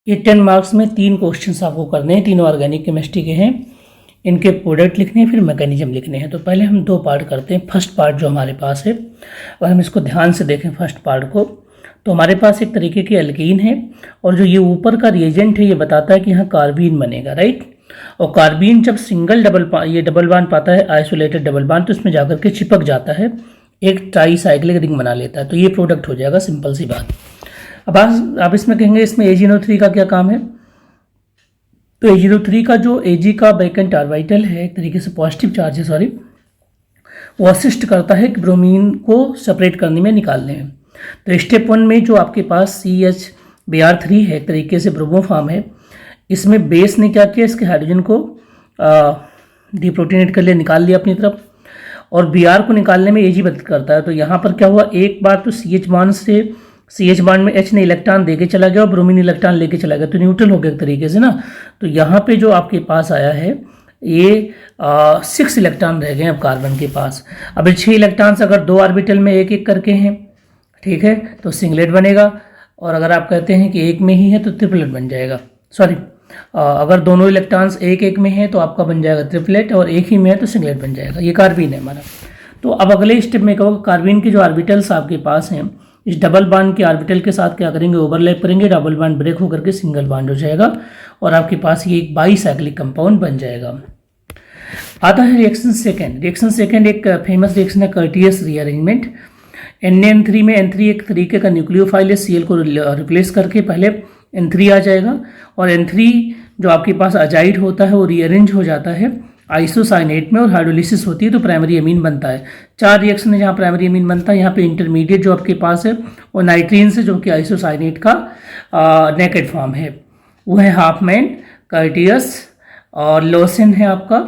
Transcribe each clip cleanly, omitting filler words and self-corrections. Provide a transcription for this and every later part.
ये 10 मार्क्स में 3 क्वेश्चंस आपको करने हैं, तीनों ऑर्गेनिक केमिस्ट्री के हैं। इनके प्रोडक्ट लिखने हैं, फिर मैकेनिज्म लिखने हैं। तो पहले हम 2 पार्ट करते हैं। फर्स्ट पार्ट जो हमारे पास है, अगर हम इसको ध्यान से देखें फर्स्ट पार्ट को, तो हमारे पास एक तरीके की एल्कीन है और जो ये ऊपर का रिएजेंट है ये बताता है कि यहाँ कार्बीन बनेगा, राइट। और कार्बीन जब सिंगल डबल बॉन्ड पाता है, आइसोलेटेड डबल बॉन्ड, तो इसमें जाकर के चिपक जाता है, एक ट्राईसाइक्लिक रिंग बना लेता है। तो ये प्रोडक्ट हो जाएगा, सिंपल सी बात। अब आप इसमें कहेंगे इसमें AgNO3 का क्या काम है। तो AgNO3 का जो Ag का वैकेंट ऑर्बिटल है, एक तरीके से पॉजिटिव चार्ज है, सॉरी, वो असिस्ट करता है कि ब्रोमीन को सेपरेट करने में, निकालने में। तो स्टेप 1 में जो आपके पास CH-Br3 है, एक तरीके से ब्रोमोफॉर्म है, इसमें बेस ने क्या किया, इसके हाइड्रोजन को डीप्रोटोनेट कर लिया, निकाल लिया अपनी तरफ, और Br को निकालने में Ag मदद करता है। तो यहाँ पर क्या हुआ, एक बार तो CH बॉन्ड से CH बॉन्ड में H ने इलेक्ट्रॉन देके चला गया और ब्रोमीन इलेक्ट्रॉन लेके चला गया, तो न्यूट्रल हो गया एक तरीके से ना। तो यहाँ पे जो आपके पास आया है ये 6 इलेक्ट्रॉन रह गए अब कार्बन के पास। अब 6 इलेक्ट्रॉन्स अगर 2 ऑर्बिटल में एक एक करके हैं, ठीक है, तो सिंगलेट बनेगा। और अगर आप कहते हैं कि एक में ही है तो ट्रिपलेट बन जाएगा, सॉरी, अगर दोनों इलेक्ट्रॉन्स एक एक में है तो आपका बन जाएगा ट्रिपलेट, और एक ही में है तो सिंगलेट बन जाएगा। ये कार्बीन है हमारा। तो अब अगले स्टेप में कहोगे कार्बीन के जो ऑर्बिटल्स आपके पास हैं, इस डबल बॉन्ड के ऑर्बिटल के साथ क्या करेंगे, ओवरलैप करेंगे, डबल बॉन्ड ब्रेक होकर के सिंगल बॉन्ड हो जाएगा और आपके पास ये एक बाईसाइक्लिक कंपाउंड बन जाएगा। आता है रिएक्शन सेकेंड। रिएक्शन सेकेंड एक फेमस रिएक्शन है, कर्टियस रीअरेंजमेंट। NaN3 में N3 एक तरीके का न्यूक्लियोफाइल है, Cl को रिप्लेस करके पहले N3 आ जाएगा, और N3 जो आपके पास अजाइड होता है वो रीअरेंज हो जाता है आइसोसाइनेट में, और हाइड्रोलिसिस होती है तो प्राइमरी अमीन बनता है। 4 रिएक्शन है जहाँ प्राइमरी अमीन बनता है। यहाँ पे इंटरमीडिएट जो आपके पास है वो नाइट्रीन से, जो कि आइसोसाइनेट का नेकेड फॉर्म है, वो है हाफमैन, कर्टियस और लोसेन है आपका,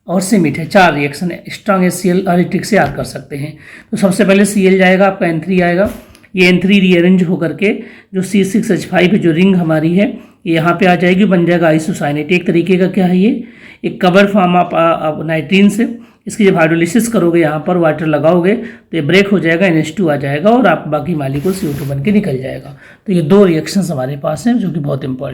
और सिमिट है। 4 रिएक्शन है। स्ट्रॉन्ग HCl इलेक्ट्रिक से याद कर सकते हैं। तो सबसे पहले Cl जाएगा, आपका N3 आएगा, ये N3 रीअरेंज होकर के जो C6H5 है, जो रिंग हमारी है, ये यहाँ पे आ जाएगी, बन जाएगा आइसोसाइनेट। एक तरीके का क्या है, ये एक कवर फॉर्म आप नाइट्रीन से। इसकी जब हाइड्रोलिसिस करोगे, यहाँ पर वाटर लगाओगे तो ये ब्रेक हो जाएगा, NH2 आ जाएगा और आप बाकी मालिक्यूल CO2 बन के निकल जाएगा। तो ये 2 रिएक्शंस हमारे पास हैं जो कि बहुत इंपॉर्टेंट